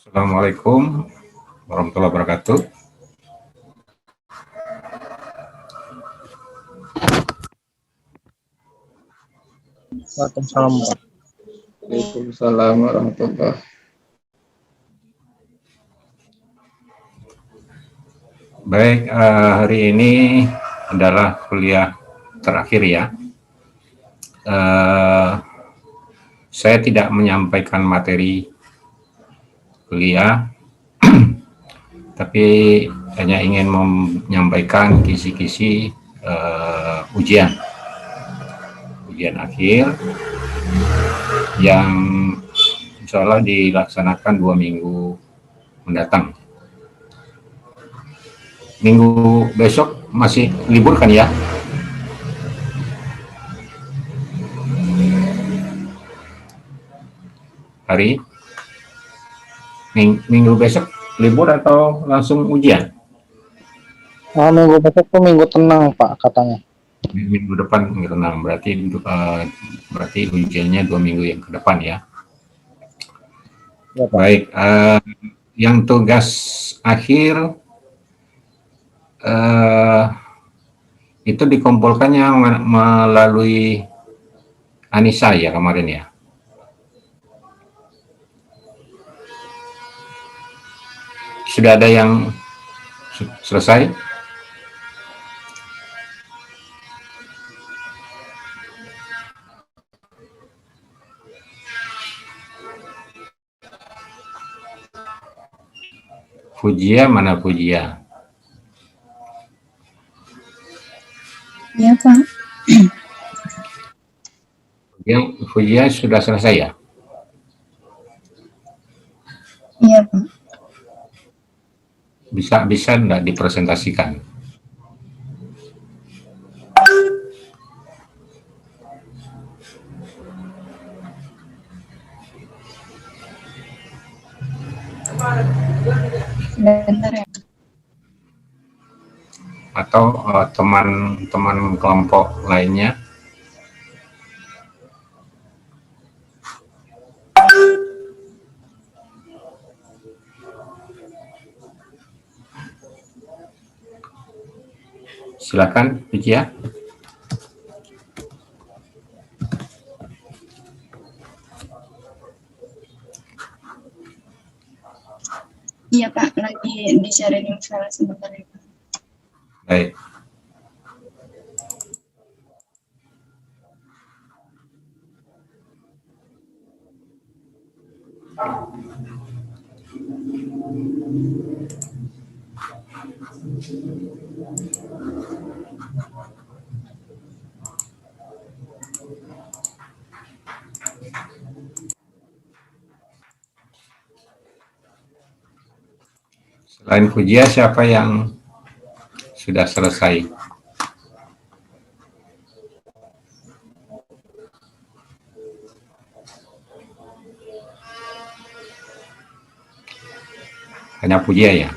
Assalamualaikum warahmatullahi wabarakatuh. Waalaikumsalam. Waalaikumsalam warahmatullahi. Baik, hari ini adalah kuliah terakhir ya. Saya tidak menyampaikan materi kuliah, tapi hanya ingin menyampaikan kisi-kisi ujian akhir yang insya Allah dilaksanakan 2 minggu mendatang. Minggu besok masih libur kan ya? Hari minggu besok libur atau langsung ujian? Minggu besok tuh minggu tenang Pak katanya. Minggu depan minggu tenang, berarti ujiannya 2 minggu yang ke depan ya. Ya baik, yang tugas akhir itu dikumpulkannya melalui Anissa ya kemarin ya. Sudah ada yang selesai? Fujia, mana Fujia? Ya Pak. Fujia sudah selesai ya? Iya Pak. Bisa enggak dipresentasikan? Bentar ya. Atau teman-teman kelompok lainnya? Silakan, Vikia. Iya Pak, lagi di-sharing file sebentar ya Pak. Baik. Selain Fujia, siapa yang sudah selesai? Hanya Fujia ya?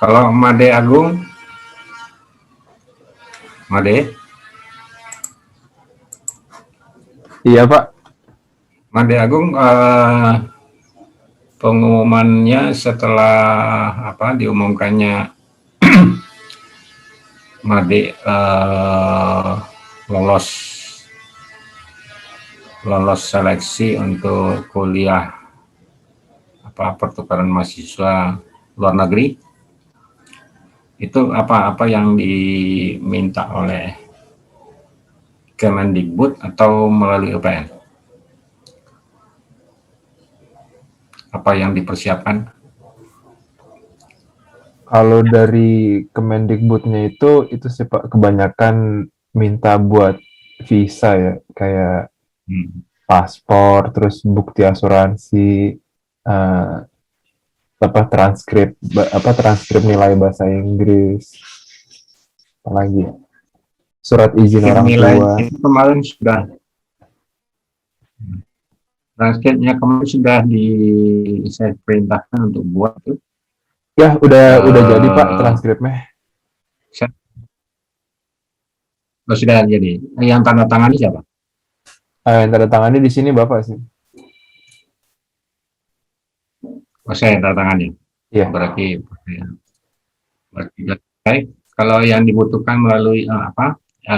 Kalau Made Agung, Made? Iya Pak. Made Agung, pengumumannya setelah diumumkannya Made lolos seleksi untuk kuliah pertukaran mahasiswa luar negeri, itu apa yang diminta oleh Kemendikbud atau melalui UPN? Apa yang dipersiapkan? Kalau dari Kemendikbudnya itu sih Pak, kebanyakan minta buat visa ya, kayak paspor, terus bukti asuransi, eh, transkrip nilai bahasa Inggris, apalagi ya? Surat izin orang Nilai tua. itu kemarin sudah, transkripnya kemarin sudah saya perintahkan untuk buat tuh. Ya, udah Eh, jadi Pak transkripnya. Sudah jadi. Yang tanda tangan siapa? Yang tanda tangannya di sini Bapak sih. Saya yang tanda tangannya. Iya. Berarti baik. Kalau yang dibutuhkan melalui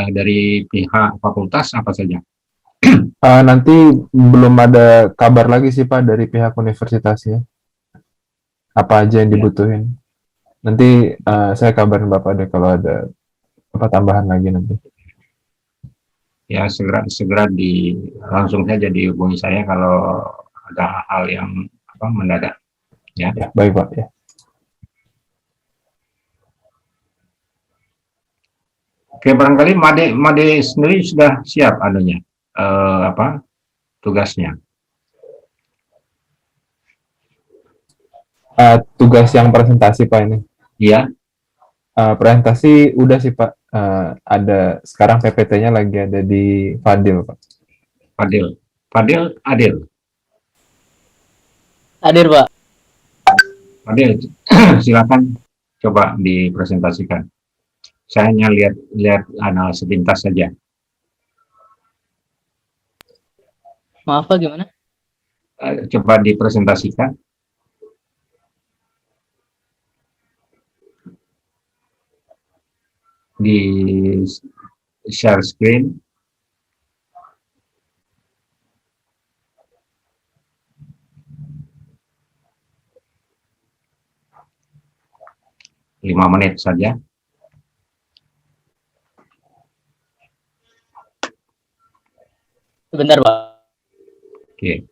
dari pihak fakultas apa saja? Nanti belum ada kabar lagi sih Pak dari pihak universitasnya. Apa aja yang Ya. dibutuhin. Nanti saya kabarin Bapak deh kalau ada tambahan lagi nanti. Ya segera langsung saja dihubungi saya kalau ada hal yang mendadak. Ya. Ya, baik Pak ya. Oke, barangkali Made sendiri sudah siap anunya, tugasnya. Tugas yang presentasi Pak ini. Iya. Presentasi udah sih Pak. Ada sekarang PPT-nya lagi ada di Fadil Pak. Adil. Hadir, Pak. Adil, silakan coba dipresentasikan. Saya hanya lihat sepintas saja. Maaf, Pak, gimana? Coba dipresentasikan. Di share screen. Lima menit saja. Sebentar, Pak. Oke.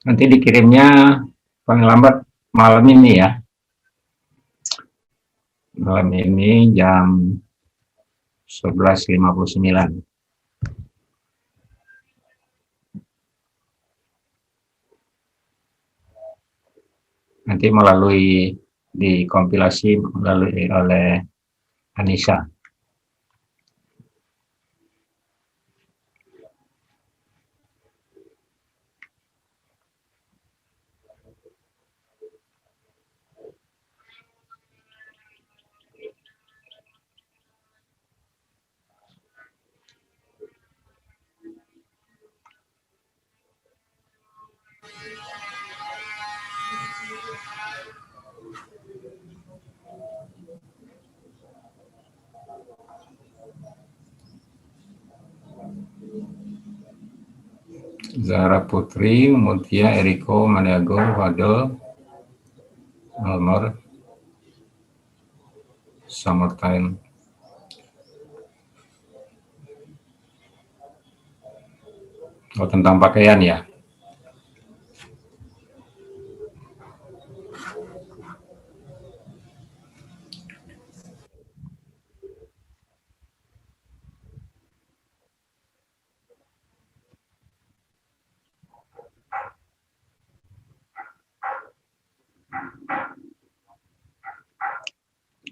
Nanti dikirimnya paling lambat malam ini ya. Malam ini jam 11.59. Nanti dikompilasi melalui oleh Anissa. Zahra Putri, Mutia, Eriko, Maniago, Fadel, Almor, Summertime. Oh, tentang pakaian ya.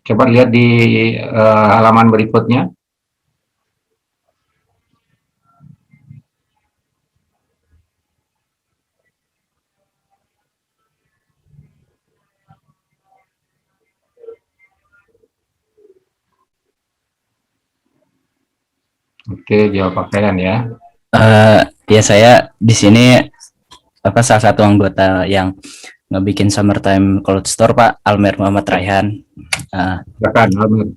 Coba lihat di halaman berikutnya. Oke, jual pakaian ya. Ya saya di sini salah satu anggota yang ngebikin Summertime Cloud Store, Pak, Almer Muhammad Raihan. Silakan, Almer.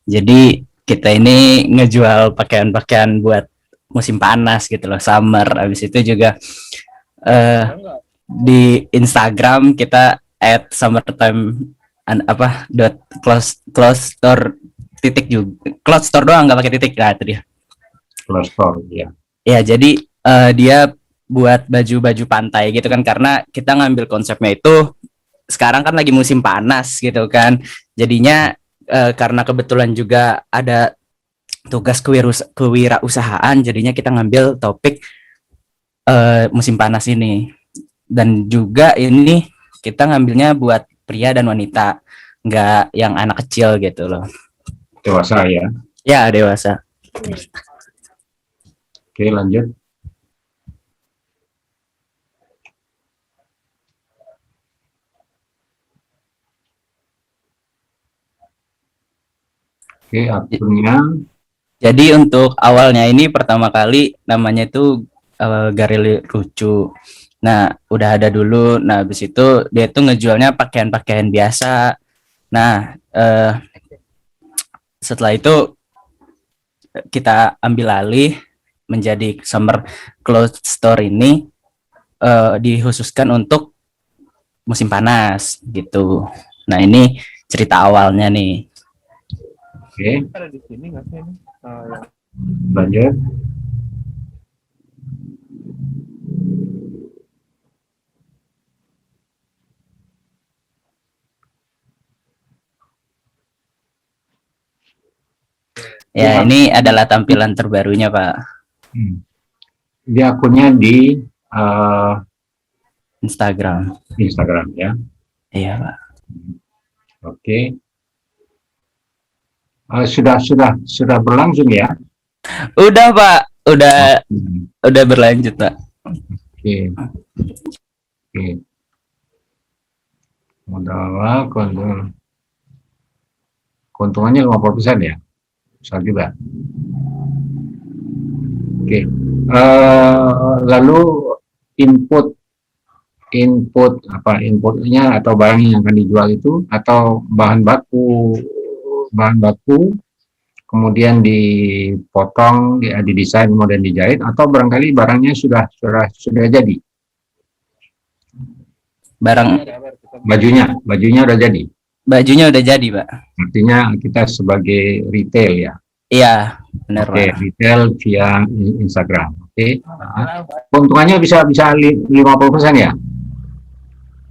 Jadi kita ini ngejual pakaian-pakaian buat musim panas gitu loh, summer. Habis itu juga di Instagram kita @summertime close store titik juga, cloud store doang nggak pakai titik. Nah itu dia. Close store ya. Ya jadi dia buat baju-baju pantai gitu kan, karena kita ngambil konsepnya itu sekarang kan lagi musim panas gitu kan. Jadinya karena kebetulan juga ada tugas kewirausahaan, jadinya kita ngambil topik musim panas ini. Dan juga ini kita ngambilnya buat pria dan wanita, nggak yang anak kecil gitu loh. Dewasa ya. Ya, dewasa. Oke, lanjut. Oke, akunnya. Jadi untuk awalnya ini pertama kali namanya itu Gareli Lucu. Nah, udah ada dulu. Nah, habis itu dia tuh ngejualnya pakaian-pakaian biasa. Nah, setelah itu kita ambil alih menjadi Summer Clothes Store ini dikhususkan untuk musim panas gitu. Nah, ini cerita awalnya nih. Oke, Ada di sini nggak sih ini? lanjut. Ya, ini adalah tampilan terbarunya, Pak. Dia akunnya di Instagram. Instagram ya. Iya, Pak. Oke. Sudah berlangsung ya. Udah, Pak. Udah berlanjut, Pak. Oke. Oke. Modal awal, keuntungannya 50% ya. Besar juga. Oke. Lalu inputnya atau barang yang akan dijual itu, atau bahan baku kemudian dipotong, didesain kemudian dijahit, atau barangkali barangnya sudah jadi. Bajunya udah jadi. Bajunya udah jadi, Pak. Artinya kita sebagai retail ya. Iya, benar, Oke, Pak. retail via Instagram. Oke. Keuntungannya bisa 50% ya.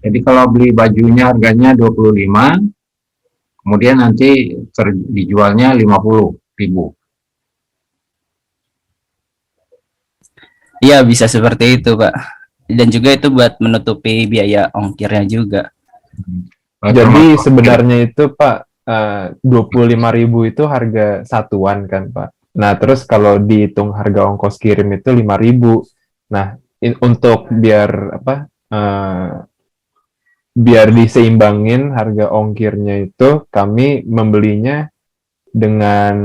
Jadi kalau beli bajunya harganya 25, kemudian nanti dijualnya 50.000. Iya, bisa seperti itu, Pak. Dan juga itu buat menutupi biaya ongkirnya juga. Jadi sebenarnya itu Pak, 25.000 itu harga satuan kan Pak. Nah terus kalau dihitung harga ongkos kirim itu 5.000. Nah untuk biar diseimbangin harga ongkirnya itu kami membelinya dengan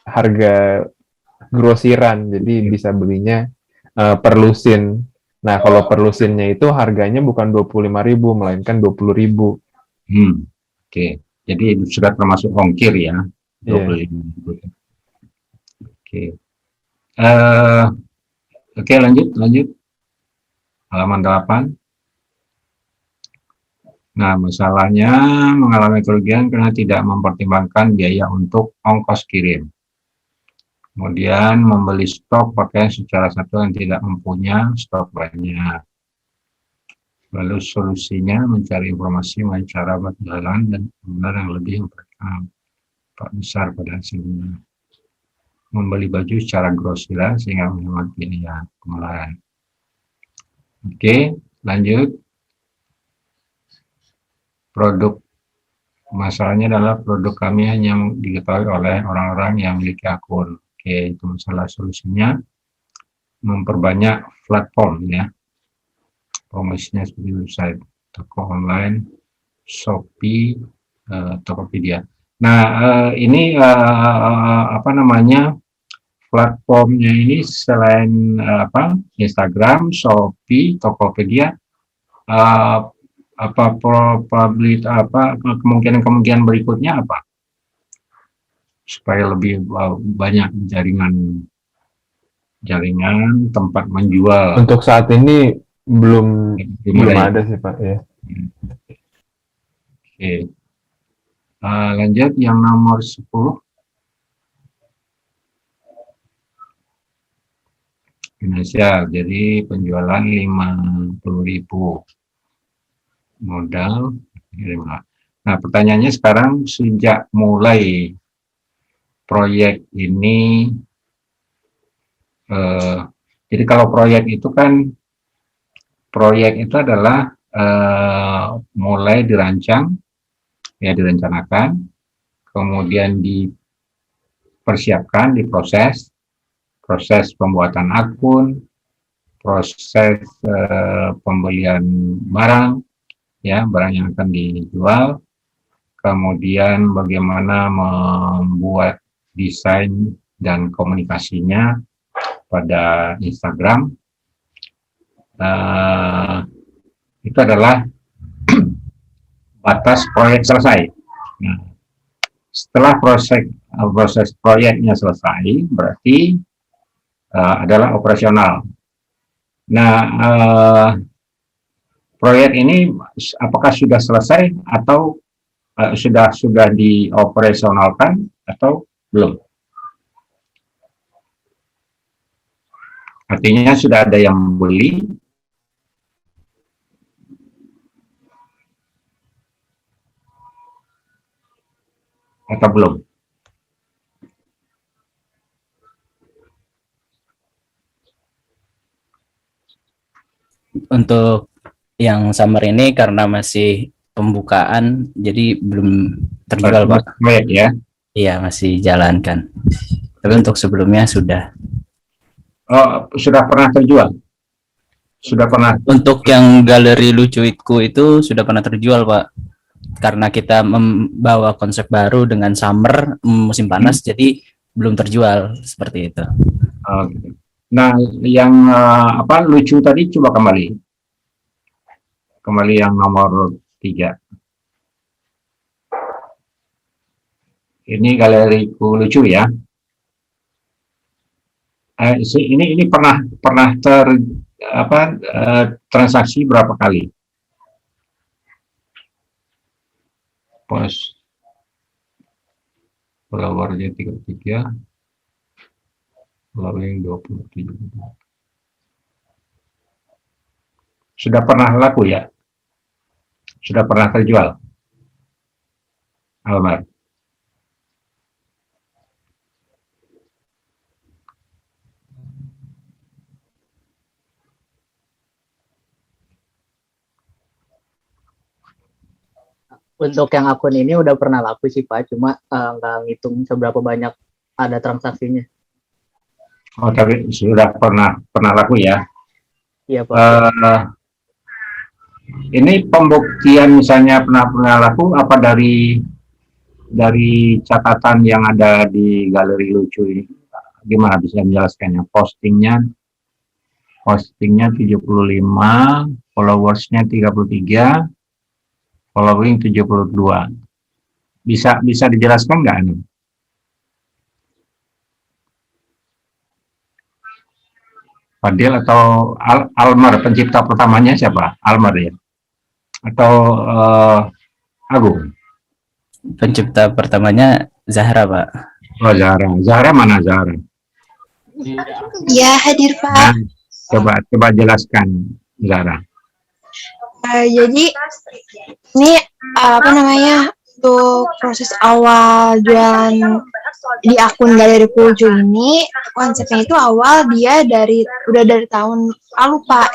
harga grosiran. Jadi bisa belinya per lusin. Nah kalau per lusinnya itu harganya bukan 25.000 melainkan 20.000. Oke. Jadi sudah termasuk ongkir ya. 25.000. Oke. Oke, lanjut. Halaman 8. Nah, masalahnya mengalami kerugian karena tidak mempertimbangkan biaya untuk ongkos kirim. Kemudian membeli stok pakaian secara satu yang tidak mempunyai stok banyak. Lalu solusinya mencari informasi mengenai cara berjualan dan kebenaran yang lebih besar pada hasilnya. Membeli baju secara grosiran sehingga menghemat biaya pengeluaran. Oke, lanjut. Produk masalahnya adalah produk kami hanya diketahui oleh orang-orang yang memiliki akun. Oke, itu masalah. Solusinya memperbanyak platform ya. Promosinya seperti website, toko online, Shopee, Tokopedia. Nah, ini platformnya ini selain Instagram, Shopee, Tokopedia, kemungkinan berikutnya apa? Supaya lebih banyak jaringan tempat menjual. Untuk saat ini belum ada sih Pak ya. Oke. Lanjut yang nomor 10. finansial. Jadi penjualan 50.000 modal. Nah, pertanyaannya sekarang sejak mulai proyek ini, jadi kalau proyek itu kan, proyek itu adalah mulai dirancang, ya direncanakan, kemudian dipersiapkan, diproses, proses pembuatan akun, proses pembelian barang, ya barang yang akan dijual, kemudian bagaimana membuat desain dan komunikasinya pada Instagram. Itu adalah batas proyek selesai. Nah, setelah proses proyeknya selesai, berarti adalah operasional. Nah, proyek ini apakah sudah selesai atau sudah dioperasionalkan atau belum? Artinya sudah ada yang beli atau belum? Untuk yang summer ini karena masih pembukaan, jadi belum terjual, Pak. Proyek ya? Iya, masih jalankan. Tapi untuk sebelumnya sudah. Oh, sudah pernah terjual? Sudah pernah? Untuk yang galeri Lucuitku itu sudah pernah terjual, Pak. Karena kita membawa konsep baru dengan summer, musim panas, jadi belum terjual seperti itu. Oh, gitu. Nah, yang lucu tadi coba kembali yang nomor 3. Ini galeriku lucu ya. Ini pernah transaksi berapa kali? Post followernya 33, following 27. Sudah pernah laku ya? Sudah pernah terjual? Almar. Untuk yang akun ini udah pernah laku sih Pak, cuma nggak ngitung seberapa banyak ada transaksinya. Oh, tapi sudah pernah laku ya? Iya Pak. Ini pembuktian misalnya pernah laku apa dari catatan yang ada di galeri lucu ini? Gimana bisa menjelaskannya? Postingnya 75, followersnya 33, following 72. Bisa dijelaskan nggak nih? Fadil atau Almar, pencipta pertamanya siapa? Almar ya? Atau Agung? Pencipta pertamanya Zahra, Pak. Oh, Zahra. Zahra mana Zahra? Ya, hadir Nah, Pak. coba jelaskan Zahra. Jadi ini apa namanya, untuk proses awal jualan di akun galeri Lucu ini, konsepnya itu awal dia udah dari tahun lalu Pak,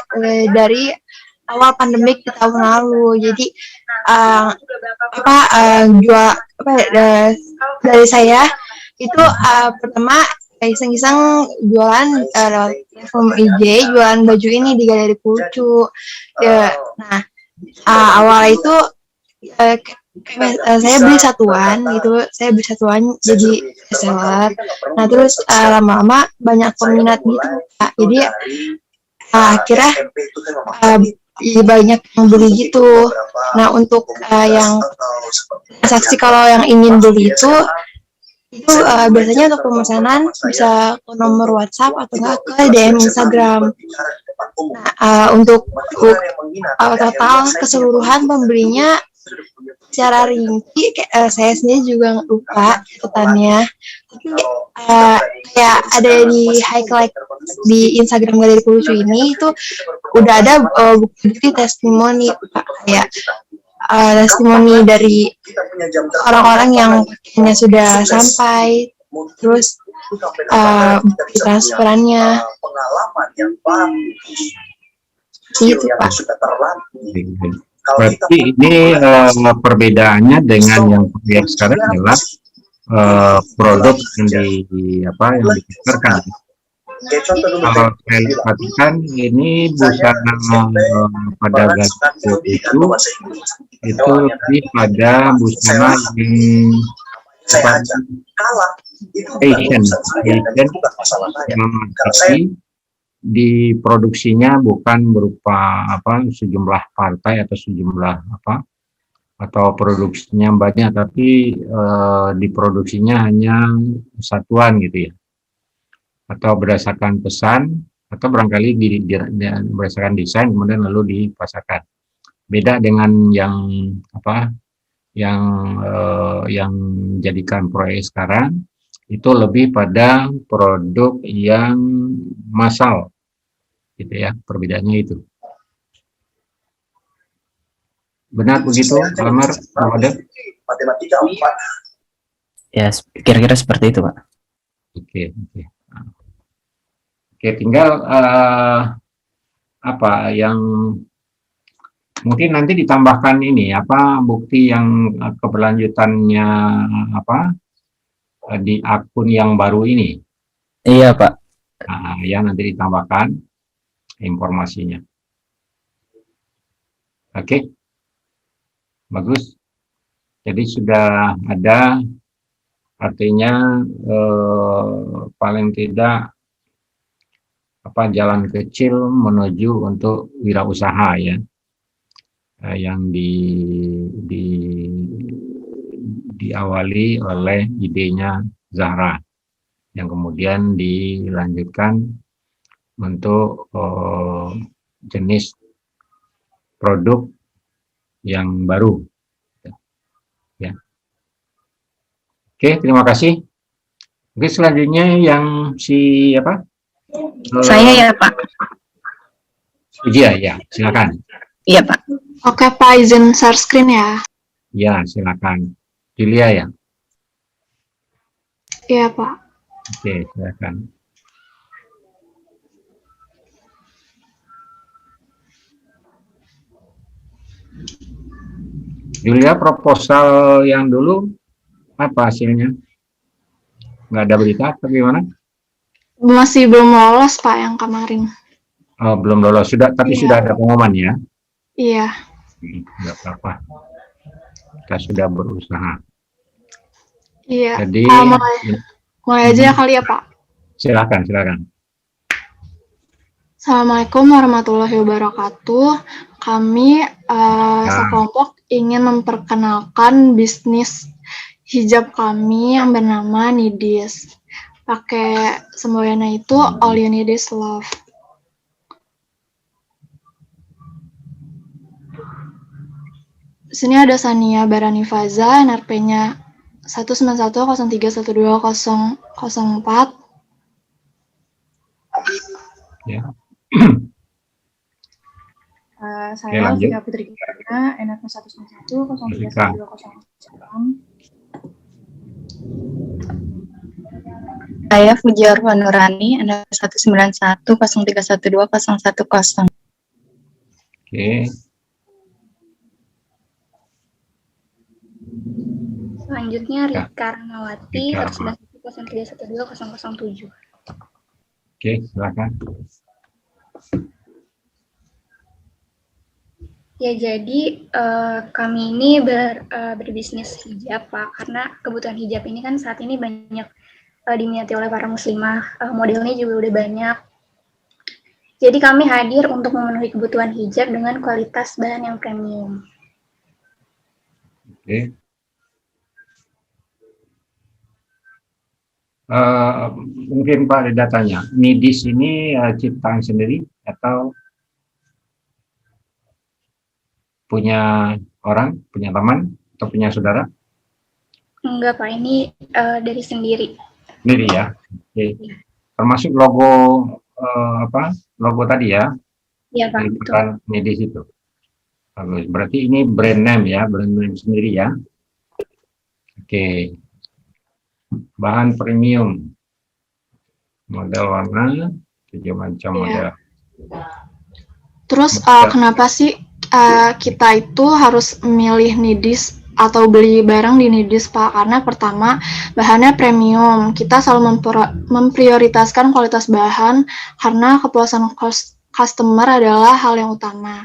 dari awal pandemik di tahun lalu. Jadi dari saya itu pertama iseng-iseng jualan lewat platform IG, jualan baju ini di galeri Lucu. Nah, awal itu saya beli satuan jadi reseller. Nah terus lama-lama banyak peminat gitu Pak. Jadi akhirnya banyak yang beli gitu. Nah untuk yang transaksi, kalau yang ingin beli itu biasanya untuk pemesanan bisa ke nomor WhatsApp atau enggak ke DM Instagram. Nah untuk total keseluruhan pembelinya secara rinci saya sendiri juga nggak lupa catatannya. Tapi kayak ada di highlight di Instagram Galeri Lucu ini itu udah ada bukti testimoni Pak, kayak testimoni dari orang-orang yang pakaiannya sudah sampai, terus bukti transferannya. Gitu Pak. Berarti ini perbedaannya dengan yang proyek sekarang adalah produk yang dipasarkan. Kalau saya perhatikan ini busana pada Galeri itu lebih pada busana yang Asian yang diproduksinya bukan berupa sejumlah partai atau sejumlah atau produksinya banyak, tapi diproduksinya hanya satuan gitu ya, atau berdasarkan pesan atau barangkali berdasarkan desain kemudian lalu dipasarkan. Beda dengan yang jadikan proyek sekarang, itu lebih pada produk yang massal gitu ya, perbedaannya itu. Benar begitu, Almar? Ya, kira-kira seperti itu, Pak. Oke, tinggal yang mungkin nanti ditambahkan ini bukti yang keberlanjutannya di akun yang baru ini. Iya, Pak. Ya, nanti ditambahkan informasinya. Oke. Bagus. Jadi sudah ada, artinya paling tidak jalan kecil menuju untuk wirausaha ya. Yang diawali oleh idenya Zahra, yang kemudian dilanjutkan untuk jenis produk yang baru ya. Oke, terima kasih. Oke, selanjutnya yang siapa? Saya ya Pak. Ujia ya, silakan. Iya Pak. Oke Pak, izin share screen ya. Ya, silakan. Julia ya. Iya Pak. Oke, silakan. Julia, proposal yang dulu apa hasilnya? Nggak ada berita atau gimana? Masih belum lolos Pak yang kemarin. Oh, belum lolos. Tapi sudah ada pengumuman ya? Iya. Nggak apa-apa. Kita sudah berusaha. Iya. Jadi mulai aja ya kali ya Pak. Silakan. Assalamualaikum warahmatullahi wabarakatuh. Kami sekelompok ingin memperkenalkan bisnis hijab kami yang bernama Nidis. Pakai semboyannya itu All You Need Is Love. Di sini ada Sania Barani Faza, NRP-nya 191031204. Ya. Saya Vika Putri Kirana, NRP 191031209. Saya Fujiarwa Nurani, NRP 19103121010. Oke. Selanjutnya Rika Ramawati, Rika. 19103120007. Oke, silakan. Ya, jadi kami ini berbisnis hijab, Pak, karena kebutuhan hijab ini kan saat ini banyak diminati oleh para muslimah, modelnya juga udah banyak. Jadi kami hadir untuk memenuhi kebutuhan hijab dengan kualitas bahan yang premium. Oke. Mungkin Pak ada datanya. Nidis ini ciptaan sendiri atau punya orang, punya teman atau punya saudara? Enggak Pak, ini dari sendiri. Sendiri ya. Oke. Termasuk logo logo tadi ya? Iya Pak, betul. Bukan medis itu. Bagus. Berarti ini brand name ya, brand name sendiri ya. Oke. Bahan premium. Model warna, 7 macam model. Terus kenapa sih kita itu harus memilih Nidis atau beli barang di Nidis, Pak? Karena pertama, bahannya premium. Kita selalu memprioritaskan kualitas bahan karena kepuasan customer adalah hal yang utama.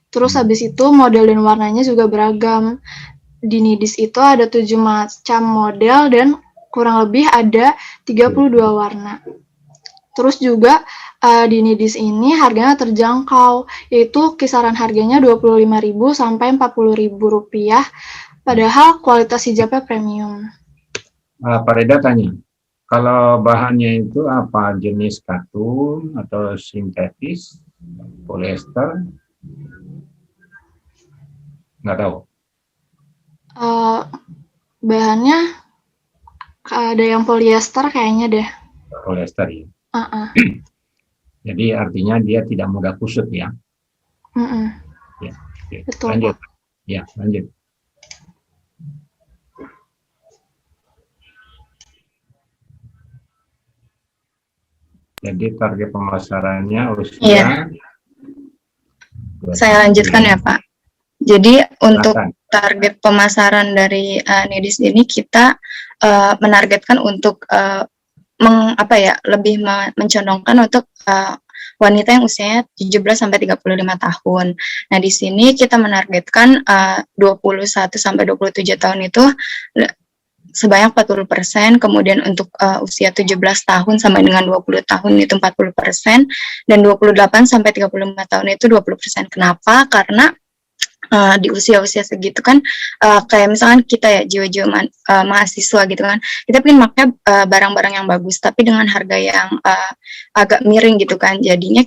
Terus habis itu model dan warnanya juga beragam. Di Nidis itu ada 7 macam model dan kurang lebih ada 32 warna. Terus juga di Nidis ini harganya terjangkau, yaitu kisaran harganya Rp25.000 sampai Rp40.000, padahal kualitas hijabnya premium. Pak Reda tanya, kalau bahannya itu apa, jenis katun atau sintetis, polyester? Nggak tahu. Bahannya ada yang polyester kayaknya deh. Polyester ya. Jadi artinya dia tidak mudah kusut ya. Ya, oke. Betul. Lanjut. Ya, lanjut. Jadi target pemasarannya usia. Iya. Saya lanjutkan ya Pak. Jadi untuk target pemasaran dari Nidis ini kita menargetkan untuk lebih mencondongkan untuk wanita yang usianya 17 sampai 35 tahun. Nah, di sini kita menargetkan 21 sampai 27 tahun itu sebanyak 40%, kemudian untuk usia 17 tahun sampai dengan 20 tahun itu 40%, dan 28 sampai 35 tahun itu 20%. Kenapa? Karena di usia-usia segitu kan kayak misalkan kita ya jiwa-jiwa mahasiswa gitu kan, kita pengen pakai barang-barang yang bagus tapi dengan harga yang agak miring gitu kan, jadinya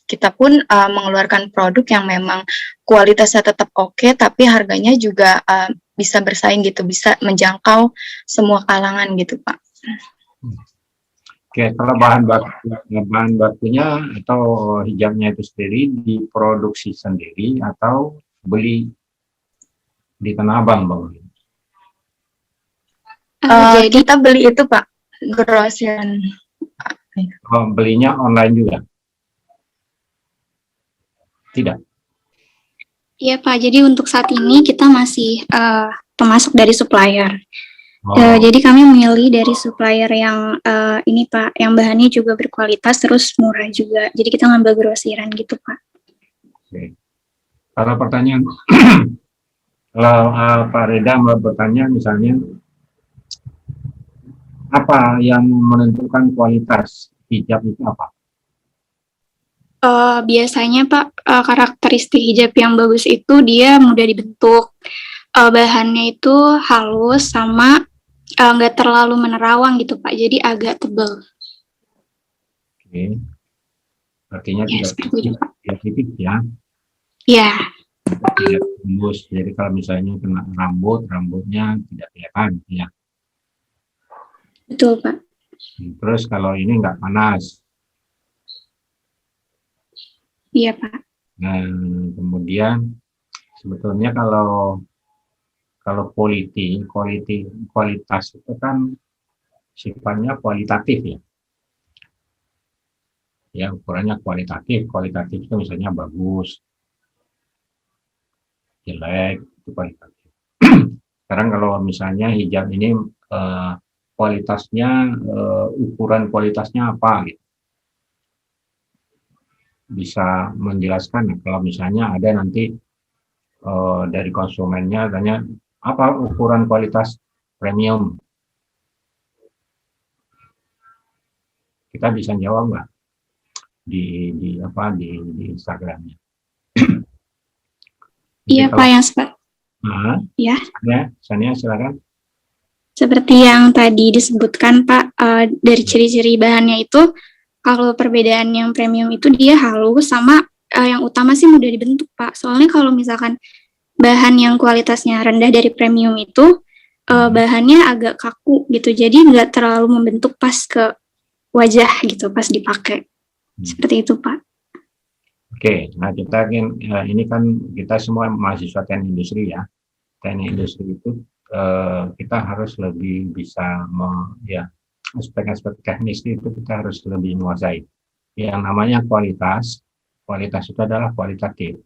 kita pun mengeluarkan produk yang memang kualitasnya tetap oke, tapi harganya juga bisa bersaing gitu, bisa menjangkau semua kalangan gitu Pak. Oke, kalau bahan bakunya atau hijabnya itu sendiri diproduksi sendiri atau beli di Tanah Abang, Bang? Jadi kita beli itu Pak, grosiran. Belinya online juga? Tidak? Iya Pak, jadi untuk saat ini kita masih pemasok dari supplier. Jadi kami memilih dari supplier yang ini Pak, yang bahannya juga berkualitas terus murah juga. Jadi kita ngambil grosiran gitu Pak. Oke. Kalau pertanyaan, kalau Pak Reda mau bertanya misalnya, apa yang menentukan kualitas hijab itu apa? Biasanya Pak, karakteristik hijab yang bagus itu dia mudah dibentuk, bahannya itu halus sama nggak terlalu menerawang gitu Pak, jadi agak tebal. Oke, artinya Ya, tidak tipis ya? Iya. Tidak tembus, jadi kalau misalnya kena rambutnya tidak kelihatan ya. Betul Pak. Terus kalau ini nggak panas. Iya Pak. Nah, kemudian sebetulnya kalau kualitas itu kan sifatnya kualitatif ya. Ya, ukurannya kualitatif itu misalnya bagus, jelek, itu kualitatif. Sekarang kalau misalnya hijab ini kualitasnya, ukuran kualitasnya apa gitu. Bisa menjelaskan kalau misalnya ada nanti dari konsumennya tanya apa ukuran kualitas premium, kita bisa jawab nggak di Instagramnya? Iya Pak, yang ya. Sania silakan. Seperti yang tadi disebutkan Pak, dari ciri-ciri bahannya itu, kalau perbedaan yang premium itu dia halus sama yang utama sih mudah dibentuk Pak. Soalnya kalau misalkan bahan yang kualitasnya rendah dari premium itu bahannya agak kaku gitu, jadi nggak terlalu membentuk pas ke wajah gitu pas dipakai. Seperti itu, Pak. Oke, nah kita ini kan kita semua mahasiswa teknik industri ya. Teknik industri itu kita harus lebih bisa aspek-aspek teknis itu kita harus lebih menguasai. Yang namanya kualitas itu adalah kualitatif.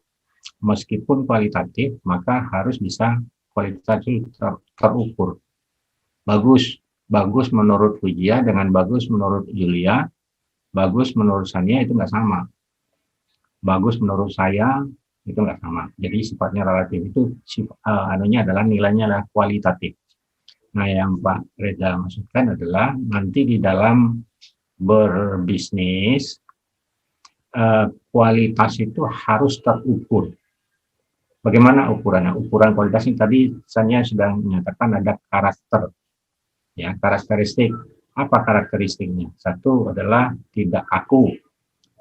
Meskipun kualitatif, maka harus bisa kualitas itu terukur. Bagus menurut Wijia dengan bagus menurut Julia, bagus menurut Sania itu nggak sama. Bagus menurut saya itu nggak sama. Jadi sifatnya relatif itu adalah nilainya adalah kualitatif. Nah, yang Pak Reza maksudkan adalah nanti di dalam berbisnis kualitas itu harus terukur. Bagaimana ukurannya? Ukuran kualitas ini tadi saya sudah menyatakan ada karakter, ya, karakteristik. Apa karakteristiknya? Satu adalah tidak kaku.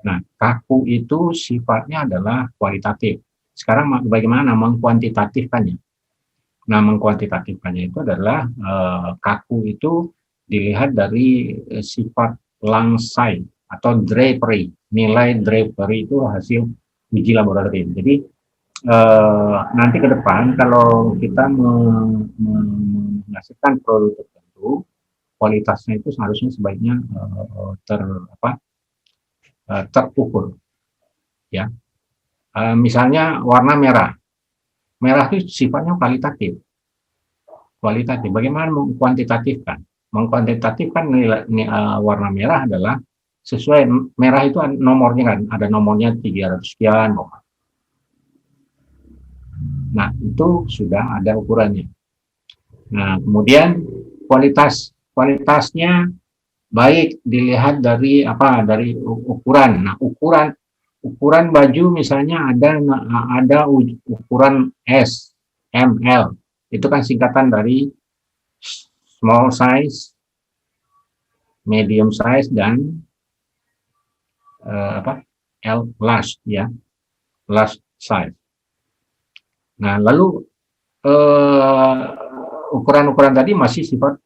Nah, kaku itu sifatnya adalah kualitatif. Sekarang bagaimana mengkuantitatifkannya? Nah, mengkuantitatifkannya itu adalah kaku itu dilihat dari sifat langsai atau drapery. Nilai drapery itu hasil uji laboratorium. Jadi nanti ke depan kalau kita menghasilkan produk tertentu, kualitasnya itu seharusnya sebaiknya terukur, ya. Misalnya warna merah itu sifatnya kualitatif. Bagaimana mengkuantitatifkan? Mengkuantitatifkan nilai warna merah adalah sesuai, merah itu nomornya kan, ada nomornya 300 sekian. Nah, itu sudah ada ukurannya. Nah, kemudian kualitasnya baik dilihat dari dari ukuran. Nah, ukuran baju misalnya ada ukuran S, M, L. Itu kan singkatan dari small size, medium size, dan large, ya, large size. Nah, lalu ukuran-ukuran tadi masih sifat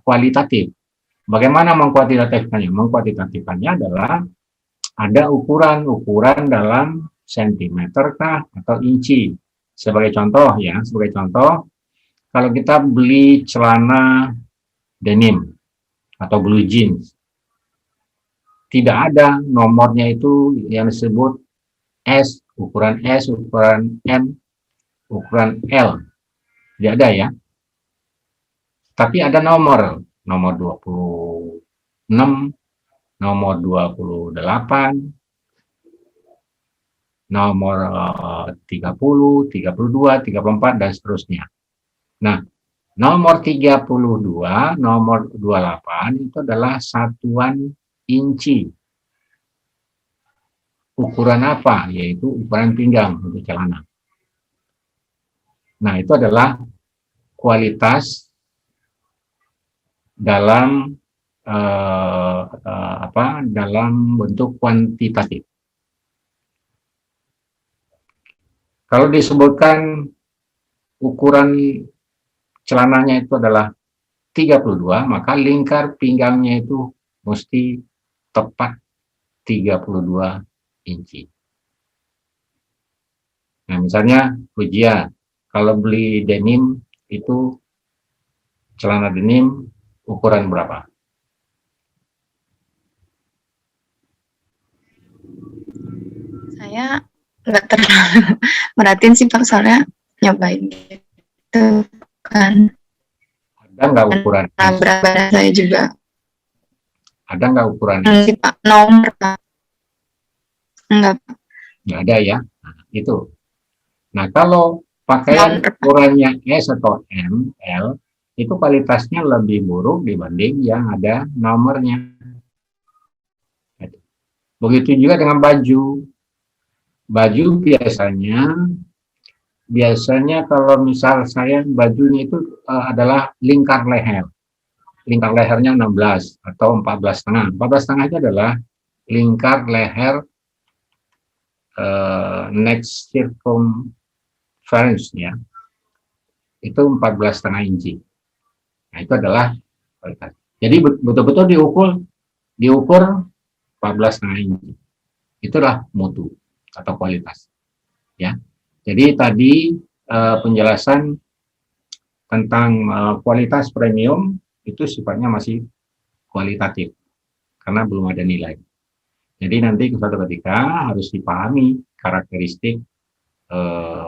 kualitatif. Bagaimana mengkuantitatifkannya? Mengkuantitatifkannya adalah ada ukuran dalam sentimeter kah atau inci. Sebagai contoh, kalau kita beli celana denim atau blue jeans, tidak ada nomornya itu yang disebut S, ukuran M, ukuran L. Tidak ada, ya. Tapi ada nomor 26, nomor 28, nomor 30, 32, 34, dan seterusnya. Nah, nomor 32, nomor 28 itu adalah satuan inci. Ukuran apa? Yaitu ukuran pinggang untuk celana. Nah, itu adalah kualitas dalam dalam bentuk kuantitatif. Kalau disebutkan ukuran celananya itu adalah 32, maka lingkar pinggangnya itu mesti tepat 32 inci. Nah, misalnya Wijia, kalau beli denim itu celana denim ukuran berapa? Saya nggak terlalu merhatiin sih Pak, soalnya nyobain gitu kan. Ada nggak ukuran? Nah, berat badan saya juga. Ada nggak ukuran? Nanti Pak, nomor Pak. Enggak Pak. Nggak ada, ya. Nah, itu. Nah, kalau pakaian ukurannya S atau M, L, itu kualitasnya lebih buruk dibanding yang ada nomornya. Begitu juga dengan baju. Baju biasanya kalau misal saya bajunya itu adalah lingkar leher. Lingkar lehernya 16 atau 14,5. 14,5 itu adalah lingkar leher neck Fahrenheit ya, itu 14,5 inci. Nah, itu adalah kualitas. Jadi betul-betul diukur 14,5 inci. Itulah mutu atau kualitas. Ya. Jadi tadi penjelasan tentang kualitas premium itu sifatnya masih kualitatif karena belum ada nilai. Jadi nanti suatu ketika harus dipahami karakteristik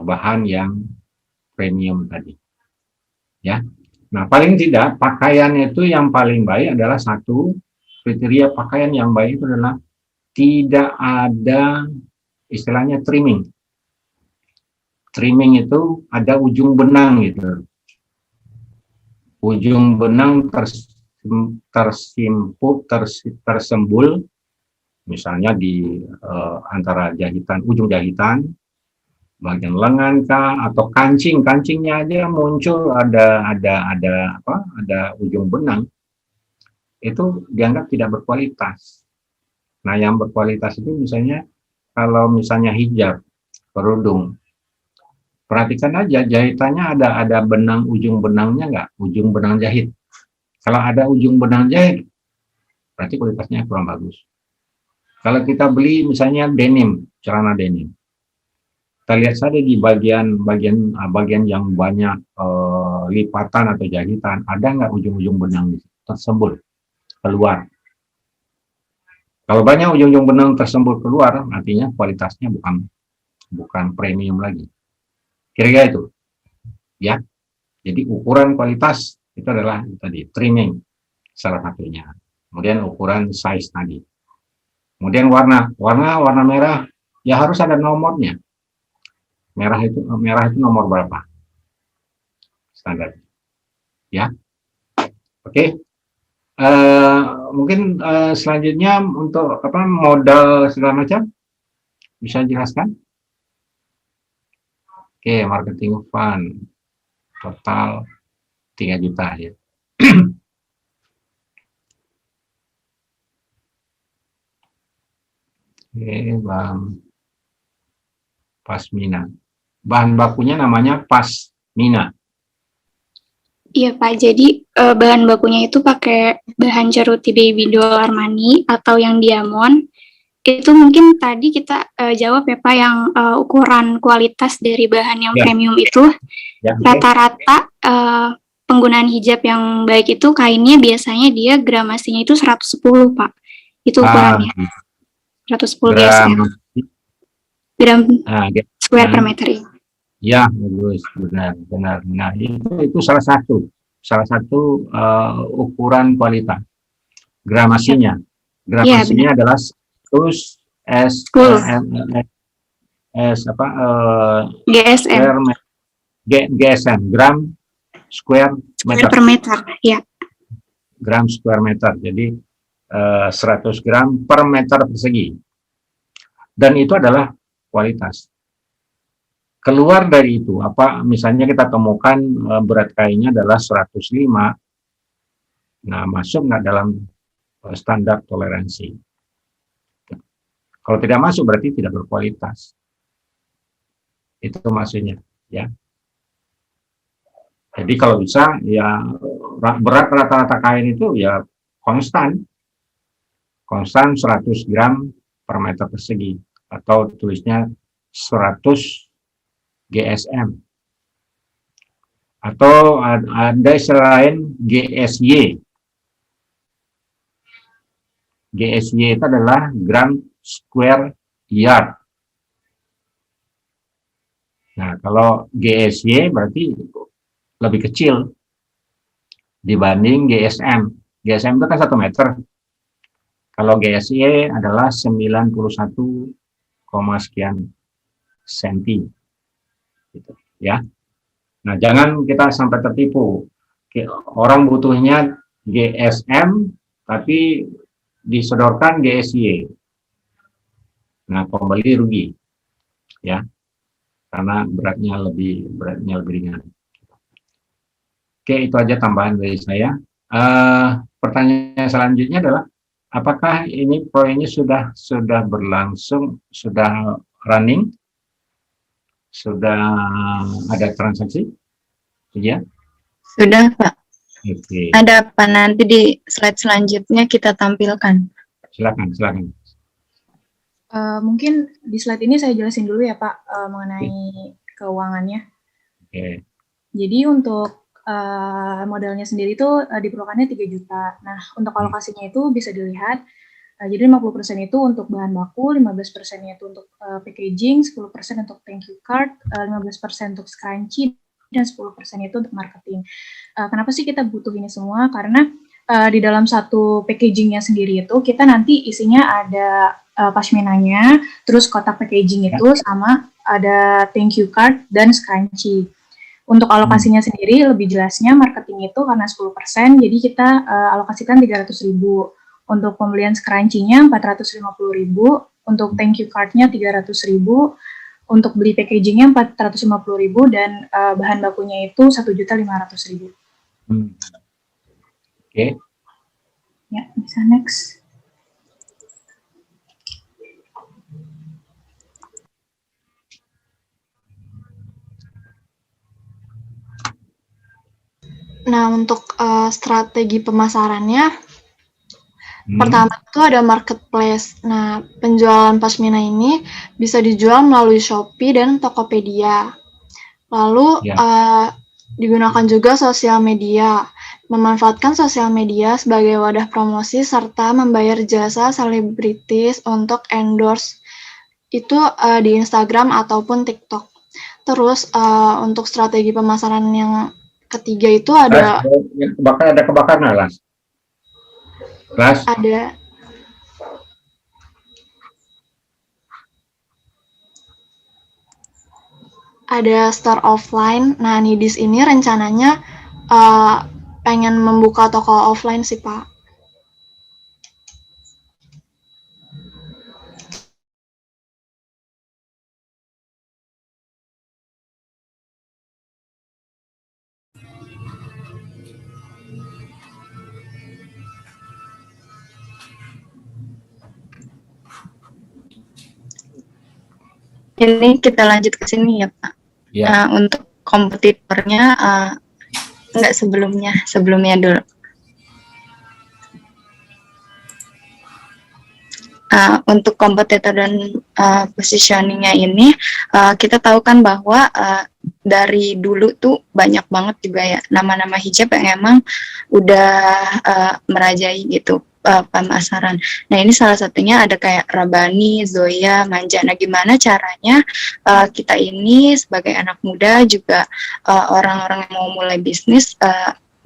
bahan yang premium tadi. Ya. Nah, paling tidak pakaian itu yang paling baik adalah satu, kriteria pakaian yang baik itu adalah tidak ada istilahnya trimming. Trimming itu ada ujung benang gitu. Ujung benang tersembul misalnya di antara jahitan, ujung jahitan, bagian lengan kah, atau kancingnya aja muncul ada ujung benang, itu dianggap tidak berkualitas. Nah, yang berkualitas itu misalnya kalau misalnya hijab, kerudung, perhatikan aja jahitannya ada benang, ujung benangnya nggak, ujung benang jahit. Kalau ada ujung benang jahit, berarti kualitasnya kurang bagus. Kalau kita beli misalnya denim, celana denim, kita lihat saja di bagian yang banyak lipatan atau jahitan, ada nggak ujung-ujung benang tersembul keluar? Kalau banyak ujung-ujung benang tersembul keluar, artinya kualitasnya bukan premium lagi. Kira-kira itu, ya. Jadi ukuran kualitas itu adalah tadi trimming salah satunya. Kemudian ukuran size tadi. Kemudian warna merah ya harus ada nomornya. Merah itu nomor berapa? Standar. Ya. Oke. Mungkin selanjutnya untuk modal segala macam bisa jelaskan? Oke, marketing fund total 3 juta ya. Oke, Bang Pasmina. Bahan bakunya namanya Pasmina. Iya Pak, jadi bahan bakunya itu pakai bahan Ceruti Baby Doll Armani atau yang diamond. Itu mungkin tadi kita jawab ya Pak, yang ukuran kualitas dari bahan yang premium itu rata-rata penggunaan hijab yang baik itu kainnya biasanya dia gramasinya itu 110 Pak. Itu ukurannya. 110 GSM. Gram square per meter. Ya, bagus, benar. Nah, itu salah satu ukuran kualitas. Gramasinya adalah 100 GSM, gram square meter per meter, ya. Gram square meter. Jadi 100 gram per meter persegi. Dan itu adalah kualitas. Keluar dari itu, misalnya kita temukan berat kainnya adalah 105, nah masuk nggak dalam standar toleransi? Kalau tidak masuk berarti tidak berkualitas. Itu maksudnya, ya. Jadi kalau bisa, ya berat rata-rata kain itu ya konstan 100 gram per meter persegi, atau tulisnya 100 GSM, atau ada istilah lain GSY. GSY itu adalah gram square yard. Nah, kalau GSY berarti lebih kecil dibanding GSM. GSM itu kan 1 meter. Kalau GSY adalah 91, sekian senti. Gitu, ya. Nah, jangan kita sampai tertipu. Orang butuhnya GSM tapi disodorkan GSY. Nah, pembeli rugi, ya, karena beratnya lebih ringan. Oke, itu aja tambahan dari saya. Pertanyaan selanjutnya adalah, apakah ini proyeknya sudah berlangsung, sudah running? sudah ada transaksi? Ya. Sudah, Pak. Oke. Ada apa nanti di slide selanjutnya kita tampilkan? Silakan. Mungkin di slide ini saya jelasin dulu ya Pak mengenai keuangannya. Oke. Jadi untuk modalnya sendiri itu diperlukannya 3 juta. Nah, untuk alokasinya itu bisa dilihat. Jadi 50% itu untuk bahan baku, 15% itu untuk packaging, 10% untuk thank you card, 15% untuk scrunchie, dan 10% itu untuk marketing. Kenapa sih kita butuh ini semua? Karena di dalam satu packagingnya sendiri itu kita nanti isinya ada pashminanya, terus kotak packaging itu sama ada thank you card dan scrunchie. Untuk alokasinya sendiri lebih jelasnya marketing itu karena 10%, jadi kita alokasikan 300.000. Untuk pembelian scrunchie-nya 450.000, untuk thank you card-nya 300.000, untuk beli packaging-nya 450.000 dan bahan bakunya itu 1.500.000. Oke. Ya, bisa next. Nah, untuk strategi pemasarannya, pertama itu ada marketplace. Nah, penjualan pashmina ini bisa dijual melalui Shopee dan Tokopedia. Lalu digunakan juga sosial media. Memanfaatkan sosial media sebagai wadah promosi serta membayar jasa selebritis untuk endorse itu di Instagram ataupun TikTok. Terus untuk strategi pemasaran yang ketiga itu ada kebakaran Las. Ada store offline. Nah, Nidis ini rencananya pengen membuka toko offline sih, Pak. Ini kita lanjut ke sini ya Pak. Ya. Untuk kompetitornya enggak sebelumnya dulu. Untuk kompetitor dan positioningnya ini kita tahu kan bahwa dari dulu tuh banyak banget juga ya nama-nama hijab yang emang udah merajai gitu pemasaran. Nah ini salah satunya ada kayak Rabani, Zoya, Manja. Nah gimana caranya kita ini sebagai anak muda juga orang-orang yang mau mulai bisnis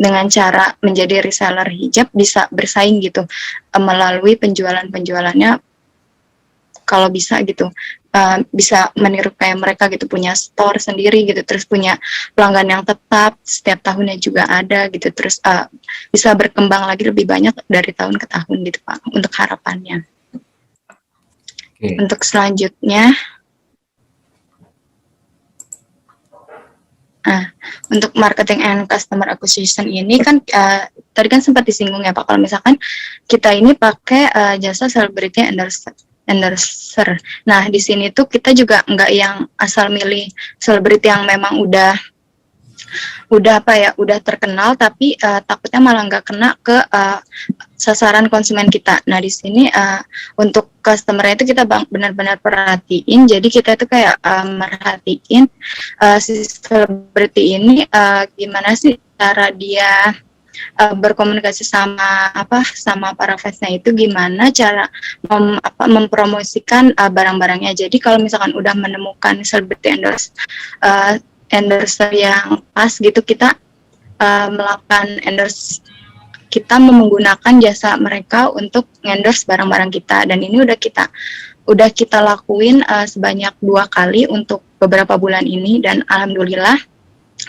dengan cara menjadi reseller hijab bisa bersaing gitu melalui penjualannya kalau bisa gitu bisa meniru kayak mereka gitu punya store sendiri gitu terus punya pelanggan yang tetap setiap tahunnya juga ada gitu terus bisa berkembang lagi lebih banyak dari tahun ke tahun gitu Pak untuk harapannya. Untuk selanjutnya untuk marketing and customer acquisition ini kan tadi kan sempat disinggung ya Pak kalau misalkan kita ini pakai jasa celebrity endorser. Nah di sini tuh kita juga nggak yang asal milih selebriti yang memang udah terkenal tapi takutnya malah nggak kena ke sasaran konsumen kita. Nah di sini untuk customer itu kita benar-benar perhatiin. Jadi kita itu kayak merhatiin si selebriti ini gimana sih cara dia berkomunikasi sama para fansnya itu gimana cara mempromosikan barang-barangnya. Jadi kalau misalkan udah menemukan celebrity endorser yang pas gitu kita melakukan endorse kita menggunakan jasa mereka untuk endorse barang-barang kita dan ini udah kita lakuin sebanyak 2 kali untuk beberapa bulan ini dan alhamdulillah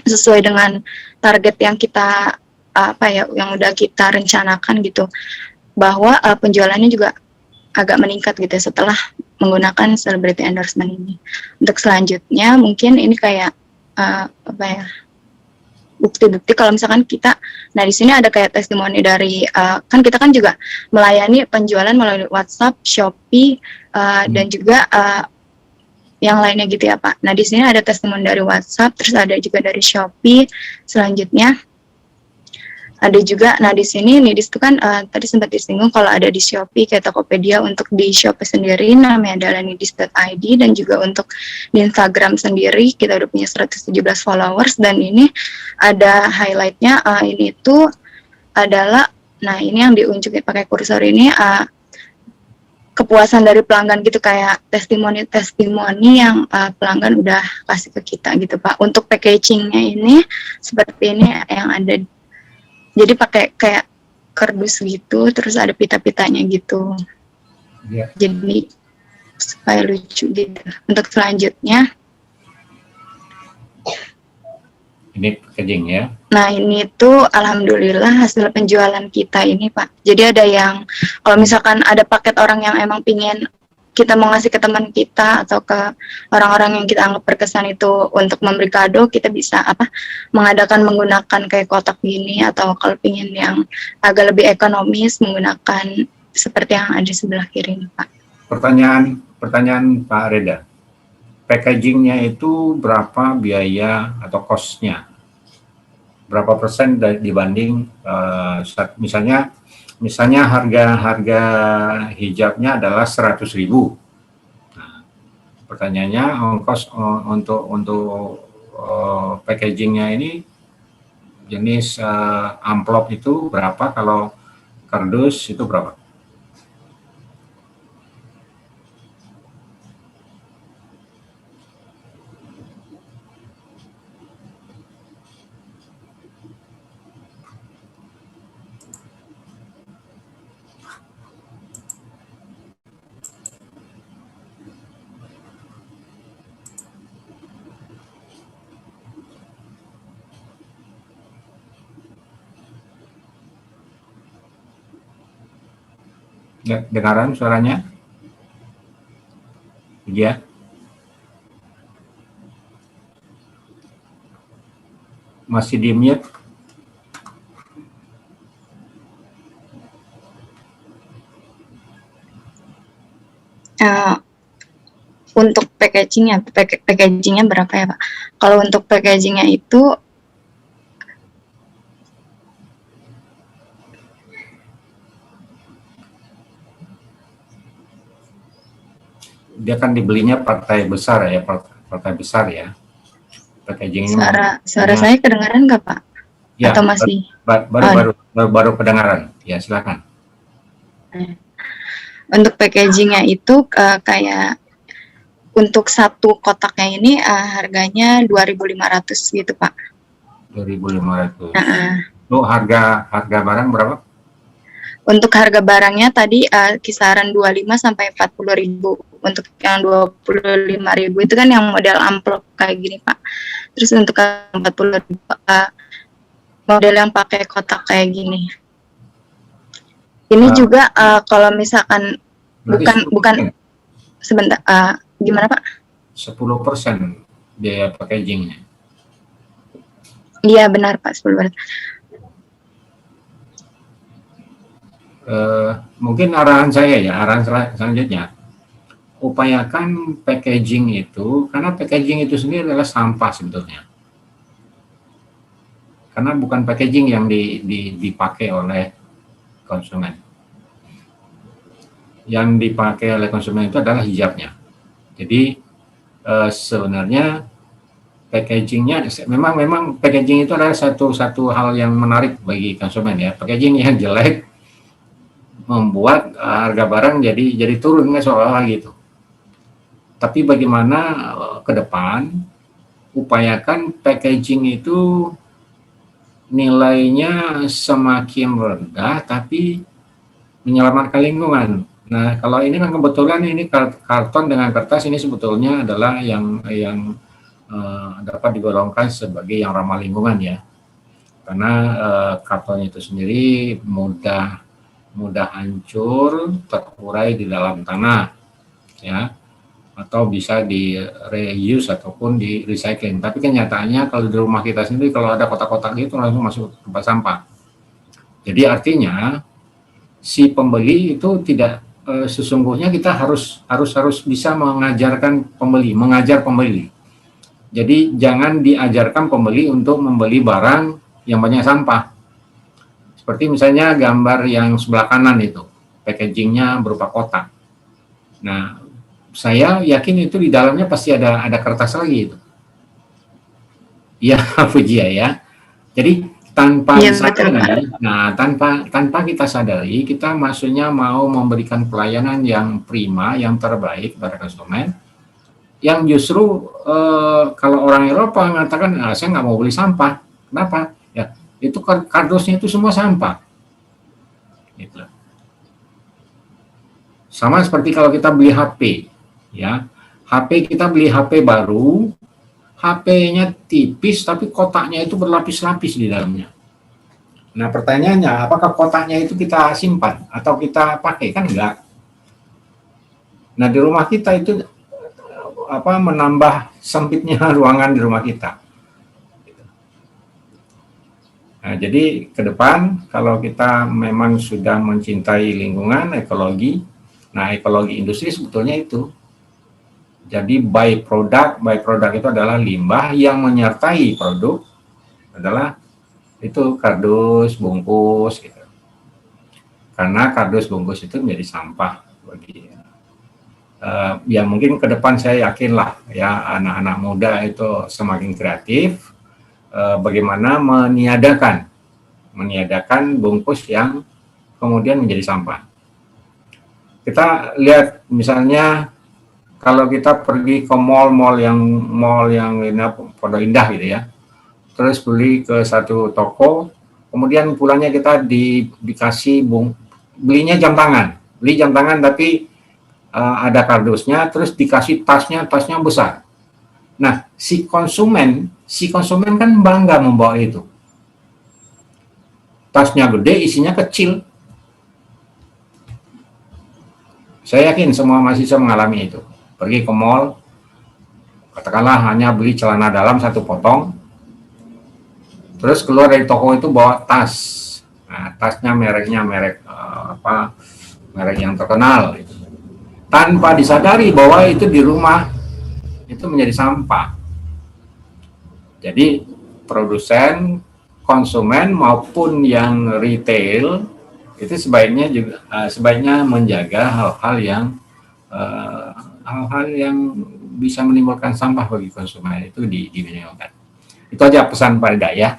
sesuai dengan target yang kita yang udah kita rencanakan gitu bahwa penjualannya juga agak meningkat gitu setelah menggunakan celebrity endorsement ini. Untuk selanjutnya mungkin ini kayak bukti-bukti kalau misalkan kita, nah di sini ada kayak testimoni dari kan kita kan juga melayani penjualan melalui WhatsApp, Shopee dan juga yang lainnya gitu ya Pak. Nah di sini ada testimoni dari WhatsApp, terus ada juga dari Shopee. Selanjutnya ada juga, nah di sini Nidis itu kan tadi sempat disinggung kalau ada di Shopee kayak Tokopedia. Untuk di Shopee sendiri namanya adalah nidis.id, dan juga untuk di Instagram sendiri kita udah punya 117 followers, dan ini ada highlightnya ini tuh adalah, nah ini yang diunjukin pakai kursor ini kepuasan dari pelanggan gitu, kayak testimoni yang pelanggan udah kasih ke kita gitu Pak. Untuk packagingnya ini seperti ini yang ada, jadi pakai kayak kardus gitu, terus ada pita-pitanya gitu. Ya. Jadi supaya lucu gitu. Untuk selanjutnya, Ini packaging ya. nah ini tuh alhamdulillah hasil penjualan kita ini Pak. Jadi ada yang, kalau misalkan ada paket orang yang emang pingin kita mau ngasih ke teman kita atau ke orang-orang yang kita anggap berkesan itu untuk memberi kado, kita bisa mengadakan menggunakan kayak kotak gini, atau kalau pingin yang agak lebih ekonomis menggunakan seperti yang ada sebelah kiri ini Pak. Pertanyaan Pak Reda, packagingnya itu berapa biaya atau cost-nya? Berapa persen dibanding misalnya harga hijabnya adalah 100.000. Nah, pertanyaannya ongkos untuk packagingnya ini jenis amplop itu berapa, kalau kardus itu berapa? Dengaran suaranya? Iya. Masih di mute? Untuk packagingnya berapa ya Pak? Kalau untuk packagingnya itu dia kan dibelinya partai besar ya, partai besar ya. Packagingnya. Suara saya kedengaran nggak Pak? Ya, atau masih? Baru kedengaran. Ya silakan. Untuk packagingnya itu kayak untuk satu kotaknya ini harganya 2.500 gitu Pak. 2.500. Itu harga barang berapa? Untuk harga barangnya tadi kisaran 25 sampai 40.000. Untuk yang 25.000 itu kan yang model amplop kayak gini Pak. Terus untuk 40.000 model yang pakai kotak kayak gini. Ini juga kalau misalkan bukan sebentar, gimana Pak? 10% biaya packagingnya. Iya benar Pak, 10%. Mungkin arahan selanjutnya, upayakan packaging itu, karena packaging itu sendiri adalah sampah sebetulnya. Karena bukan packaging yang dipakai oleh konsumen. Yang dipakai oleh konsumen itu adalah hijabnya. Jadi sebenarnya packagingnya, memang packaging itu adalah satu hal yang menarik bagi konsumen ya. Packaging yang jelek membuat harga barang jadi turun nggak seolah-olah gitu. Tapi bagaimana ke depan upayakan packaging itu nilainya semakin rendah tapi menyelamatkan lingkungan. Nah, kalau ini kan kebetulan ini karton dengan kertas ini sebetulnya adalah yang dapat digolongkan sebagai yang ramah lingkungan ya. Karena karton itu sendiri mudah hancur, terurai di dalam tanah ya, atau bisa di reuse ataupun di recycling. Tapi kenyataannya kalau di rumah kita sendiri kalau ada kotak-kotak gitu langsung masuk tempat sampah. Jadi artinya si pembeli itu tidak sesungguhnya kita harus bisa mengajar pembeli. Jadi jangan diajarkan pembeli untuk membeli barang yang banyak sampah. Seperti misalnya gambar yang sebelah kanan itu, packagingnya berupa kotak. Nah, saya yakin itu di dalamnya pasti ada kertas lagi itu. Ya, Puji ya. Jadi tanpa disadari, tanpa kita sadari, kita maksudnya mau memberikan pelayanan yang prima, yang terbaik pada konsumen, yang justru kalau orang Eropa mengatakan, saya nggak mau beli sampah. Kenapa? Ya, itu kardusnya itu semua sampah. Gitu. Sama seperti kalau kita beli HP, ya, kita beli HP baru, HP-nya tipis tapi kotaknya itu berlapis-lapis di dalamnya. Nah, pertanyaannya, apakah kotaknya itu kita simpan atau kita pakai? Kan enggak. Nah, di rumah kita itu menambah sempitnya ruangan di rumah kita. Nah, jadi ke depan kalau kita memang sudah mencintai lingkungan, ekologi, nah ekologi industri sebetulnya itu. Jadi byproduct itu adalah limbah yang menyertai produk adalah itu kardus, bungkus gitu. Karena kardus, bungkus itu menjadi sampah bagi ya mungkin ke depan saya yakin lah ya anak-anak muda itu semakin kreatif bagaimana meniadakan bungkus yang kemudian menjadi sampah. Kita lihat misalnya kalau kita pergi ke mall yang Pondok Indah gitu ya, terus beli ke satu toko, kemudian pulangnya kita dikasih belinya jam tangan tapi ada kardusnya, terus dikasih tasnya besar. Nah, si konsumen kan bangga membawa itu. Tasnya gede, isinya kecil. Saya yakin semua mahasiswa mengalami itu. Pergi ke mall, katakanlah hanya beli celana dalam 1 potong, terus keluar dari toko itu bawa tas. Nah, tasnya mereknya merek yang terkenal. Tanpa disadari bahwa itu di rumah itu menjadi sampah. Jadi produsen, konsumen maupun yang retail itu sebaiknya menjaga hal-hal yang bisa menimbulkan sampah bagi konsumen itu diminimalkan. Itu aja pesan Pak Rida ya.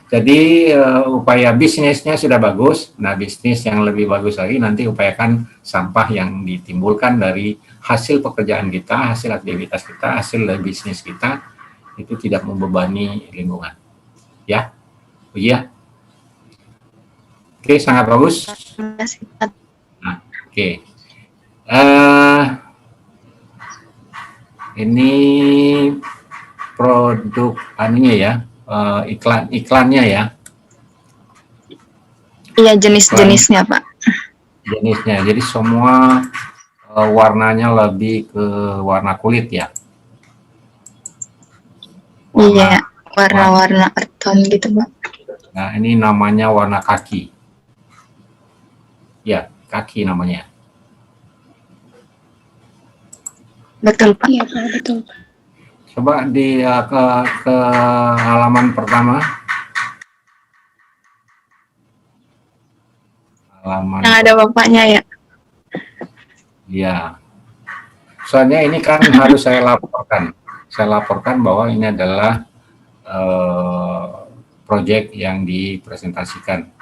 Jadi upaya bisnisnya sudah bagus. Nah, bisnis yang lebih bagus lagi nanti upayakan sampah yang ditimbulkan dari hasil pekerjaan kita, hasil aktivitas kita, hasil dari bisnis kita itu tidak membebani lingkungan. Ya, iya. Oke, sangat bagus. Nah, oke. Ini produk anunya ya, iklannya ya. Iya, jenis-jenisnya Pak. Jenisnya, jadi semua warnanya lebih ke warna kulit ya. Iya, warna-warna earth tone gitu Pak. Nah, ini namanya warna kaki. Ya, kaki namanya. Betul Pak. Iya Pak, betul Pak. Coba ke halaman pertama. Yang ada bapaknya ya. Iya. Soalnya ini kan harus saya laporkan. Saya laporkan bahwa ini adalah proyek yang dipresentasikan.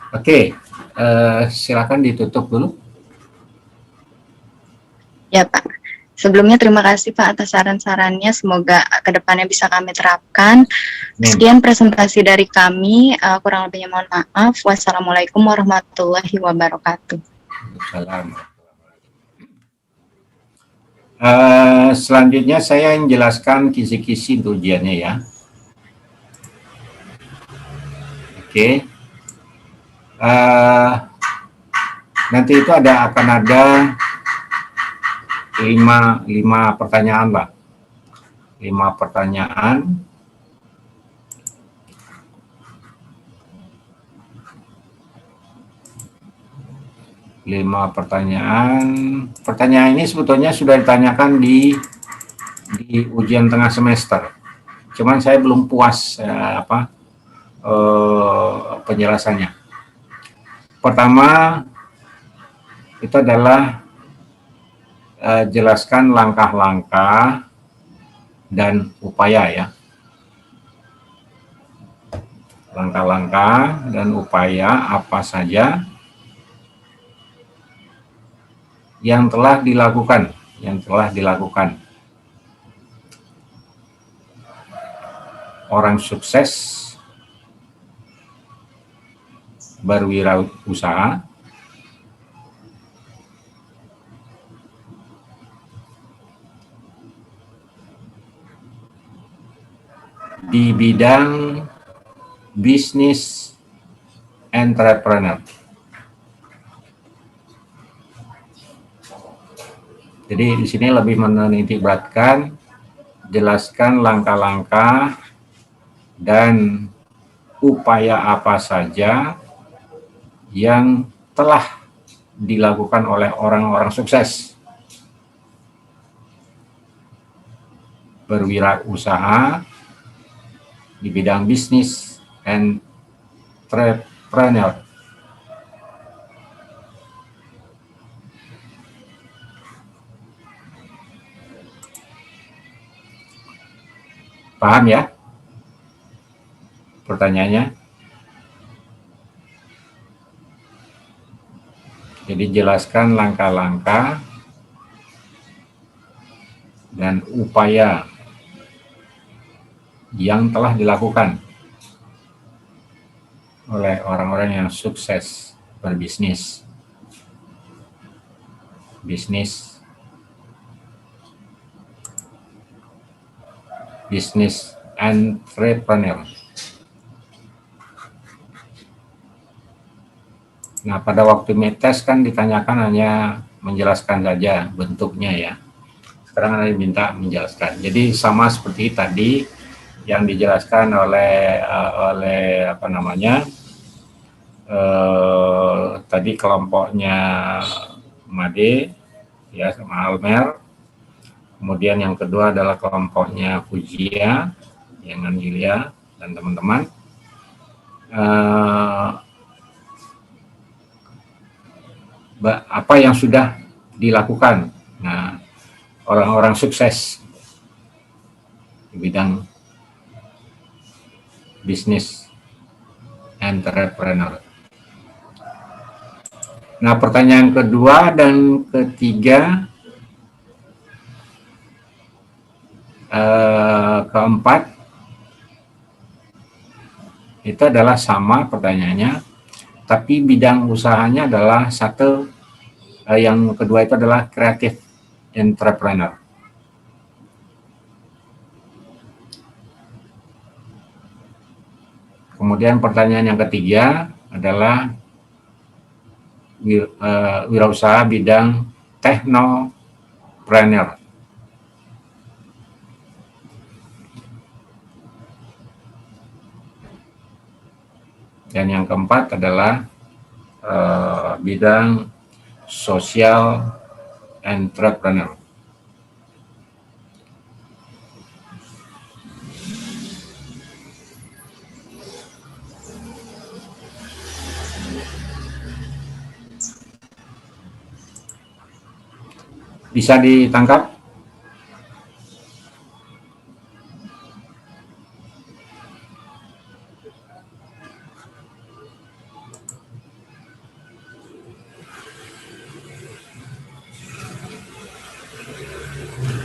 Oke, silakan ditutup dulu. Ya Pak. Sebelumnya terima kasih Pak atas saran-sarannya. Semoga kedepannya bisa kami terapkan. Sekian presentasi dari kami. Kurang lebihnya mohon maaf. Wassalamualaikum warahmatullahi wabarakatuh. Salam. Selanjutnya saya yang jelaskan kisi-kisi untuk ujiannya ya. Oke. Nanti itu akan ada 5 pertanyaan lah. 5 pertanyaan. Pertanyaan ini sebetulnya sudah ditanyakan di ujian tengah semester. Cuman saya belum puas penjelasannya. Pertama itu adalah jelaskan langkah-langkah dan upaya ya. Langkah-langkah dan upaya apa saja yang telah dilakukan, orang sukses berwirausaha di bidang bisnis entrepreneur. Jadi di sini lebih menitik beratkan, jelaskan langkah-langkah dan upaya apa saja yang telah dilakukan oleh orang-orang sukses berwirausaha di bidang bisnis entrepreneur. Paham ya pertanyaannya? Jadi jelaskan langkah-langkah dan upaya yang telah dilakukan oleh orang-orang yang sukses berbisnis. Bisnis entrepreneur. Nah, pada waktu midtest kan ditanyakan hanya menjelaskan saja bentuknya ya. Sekarang Anda diminta menjelaskan. Jadi sama seperti tadi yang dijelaskan oleh tadi kelompoknya Made ya sama Almer. Kemudian yang kedua adalah kelompoknya Fujia dengan Yulia dan teman-teman. Apa yang sudah dilakukan orang-orang sukses di bidang bisnis entrepreneur. Nah, pertanyaan kedua dan ketiga, keempat itu adalah sama pertanyaannya, tapi bidang usahanya adalah satu. Yang kedua itu adalah creative entrepreneur. Kemudian pertanyaan yang ketiga adalah wirausaha bidang technopreneur. Dan yang keempat adalah bidang social entrepreneur. Bisa ditangkap?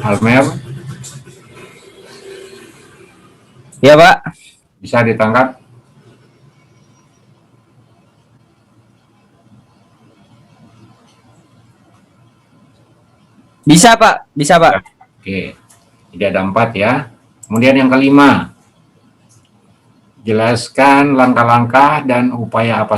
Almer? Ya, Pak. Bisa ditangkap? Bisa, Pak. Bisa, Pak. Oke. Jadi ada 4 ya. Kemudian yang kelima. jelaskan langkah-langkah dan upaya apa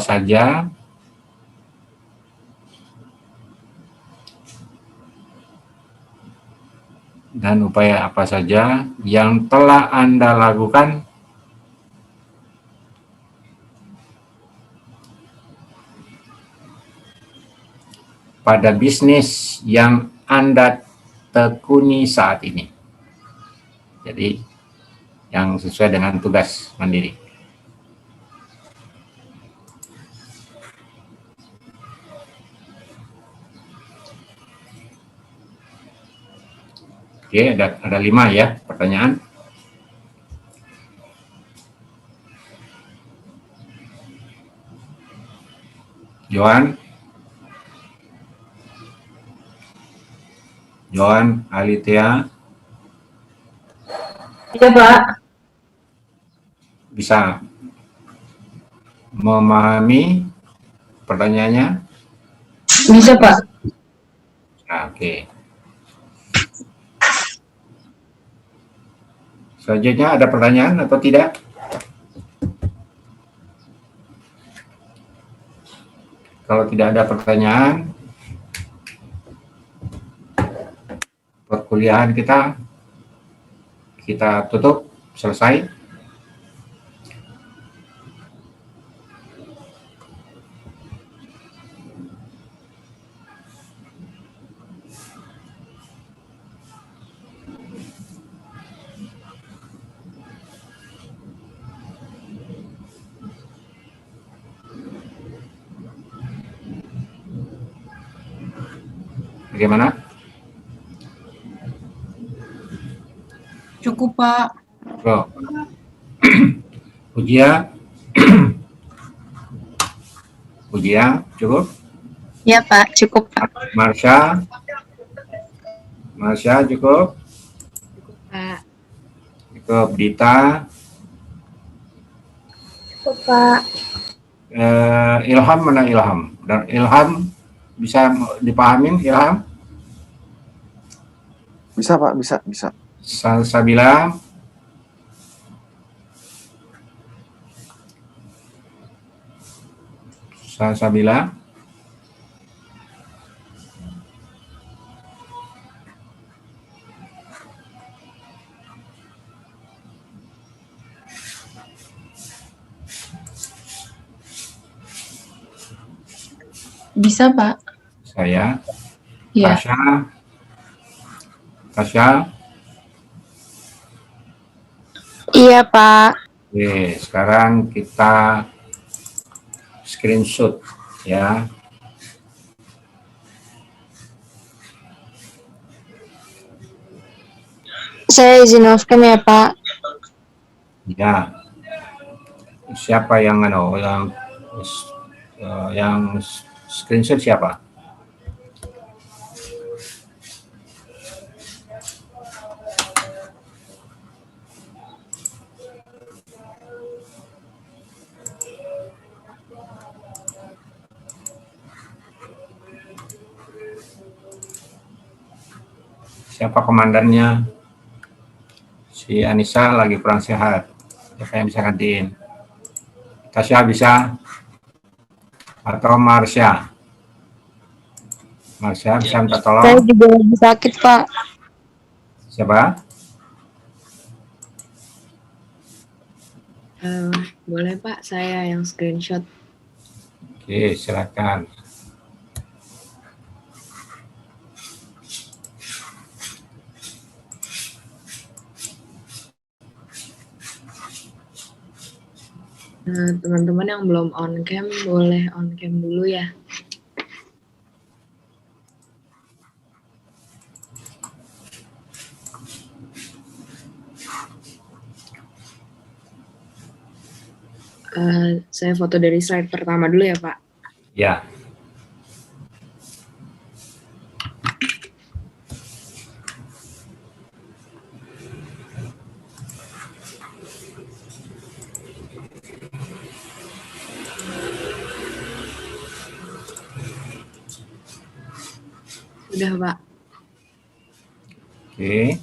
saja yang telah Anda lakukan pada bisnis yang Anda tekuni saat ini. Jadi, yang sesuai dengan tugas mandiri. Oke, ada 5 ya pertanyaan. Johan, Alitia. Iya, Pak. Bisa memahami pertanyaannya? Bisa, Pak. Nah, oke. Selanjutnya ada pertanyaan atau tidak? Kalau tidak ada pertanyaan, perkuliahan kita tutup, selesai. Bagaimana? Cukup, Pak. Oh. Pujia? Pujia, cukup? Ya Pak, cukup Pak. Marsha, cukup? Pak. Cukup. Dita? Cukup, Pak. Ilham, mana Ilham? Dan Ilham bisa dipahamin, Ilham? Bisa Pak, bisa. Salsabila? Bisa, Pak. Saya? Iya. Tasya? Iya, Pak. Oke, sekarang kita screenshot ya. Saya izin off cam ya, Pak. Ya. Siapa yang screenshot siapa? Siapa komandannya? Si Anissa lagi kurang sehat. Siapa yang bisa gantiin? Tasya bisa? Atau Marsha? Marsha bisa minta tolong? Saya juga lagi sakit, Pak. Siapa? Boleh Pak, saya yang screenshot. Oke, silakan. Teman-teman yang belum on cam, boleh on cam dulu ya. Saya foto dari slide pertama dulu ya Pak. Ya. Sudah Pak. Oke.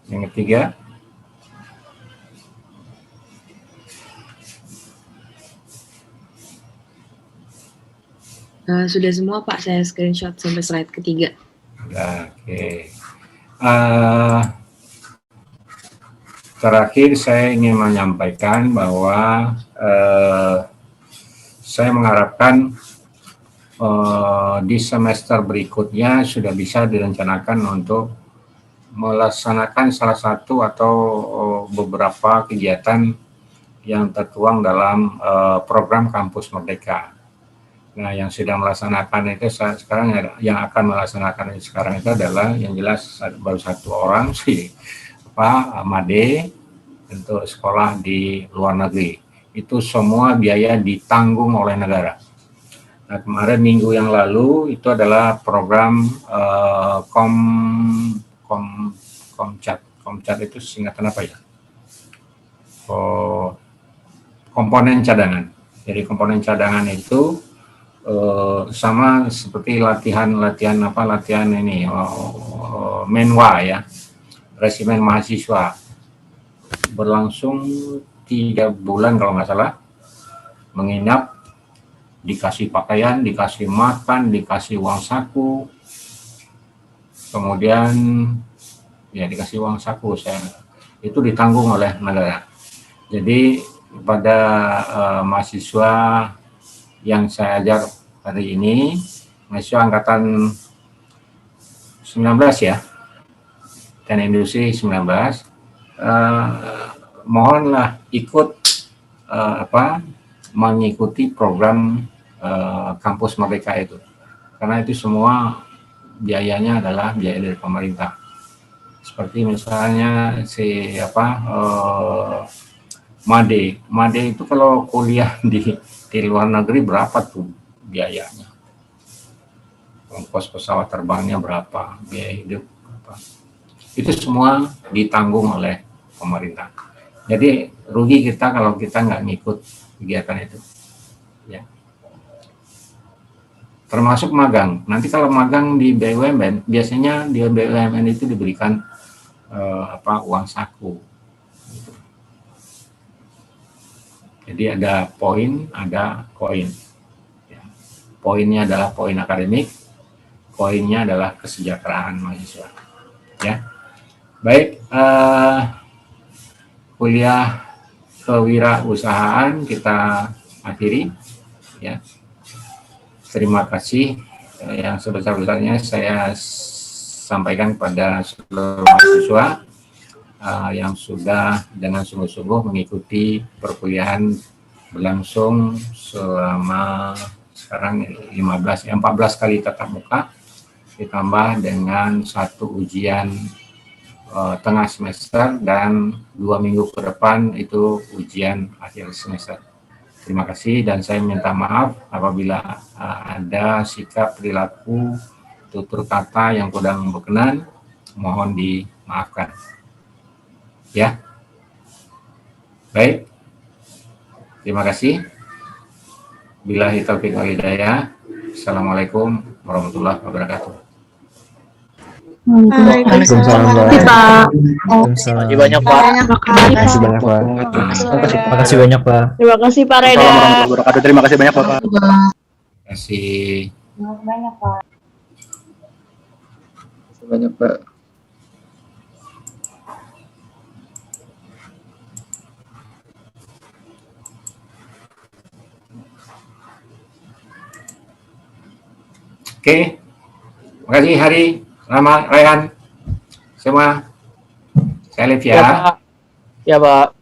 Yang ketiga. Sudah semua Pak, saya screenshot sampai slide ketiga. Oke. Terakhir saya ingin menyampaikan bahwa saya mengharapkan di semester berikutnya sudah bisa direncanakan untuk melaksanakan salah satu atau beberapa kegiatan yang tertuang dalam program Kampus Merdeka. Nah, yang sudah melaksanakan itu sekarang, yang akan melaksanakan itu sekarang itu adalah yang jelas baru satu orang sih, Pak Made, untuk sekolah di luar negeri. Itu semua biaya ditanggung oleh negara. Nah, kemarin minggu yang lalu itu adalah program Komcat itu singkatan apa ya? Komponen cadangan. Jadi komponen cadangan itu sama seperti latihan ini menwa ya, resimen mahasiswa, berlangsung 3 bulan kalau nggak salah, menginap, dikasih pakaian, dikasih makan, dikasih uang saku, kemudian ya dikasih uang saku, itu ditanggung oleh negara. Jadi pada mahasiswa yang saya ajar hari ini, mahasiswa angkatan 19 ya, dan industri 19, mohonlah ikut mengikuti program Kampus Merdeka itu, karena itu semua biayanya adalah biaya dari pemerintah. Seperti misalnya Made itu kalau kuliah di luar negeri berapa tuh biayanya, ongkos pesawat terbangnya berapa, biaya hidup berapa, itu semua ditanggung oleh pemerintah. Jadi rugi kita kalau kita nggak ngikut kegiatan itu ya. Termasuk magang. Nanti kalau magang di BUMN, biasanya di BUMN itu diberikan uang saku. Jadi ada poin, ada koin. Ya. Poinnya adalah poin akademik, koinnya adalah kesejahteraan mahasiswa. Ya, baik. Kuliah kewirausahaan kita akhiri. Ya, terima kasih yang sebesar-besarnya saya sampaikan kepada seluruh mahasiswa yang sudah dengan sungguh-sungguh mengikuti perkuliahan berlangsung selama sekarang 14 kali tatap muka, ditambah dengan 1 ujian tengah semester, dan 2 minggu ke depan itu ujian akhir semester. Terima kasih, dan saya minta maaf apabila ada sikap, perilaku, tutur kata yang kurang berkenan, mohon dimaafkan. Ya, baik, terima kasih. Billahi taufiq wal hidayah. Assalamualaikum warahmatullahi wabarakatuh. Waalaikumsalam. Terima kasih banyak Pak. Terima kasih banyak Pak. Terima kasih banyak Pak. Terima kasih Pak Reda. Terima kasih banyak Pak. Terima kasih. Banyak Pak. Banyak Pak. Oke, terima kasih Hari, Rama, Rayhan, semua. Saya live ya. Ya Pak.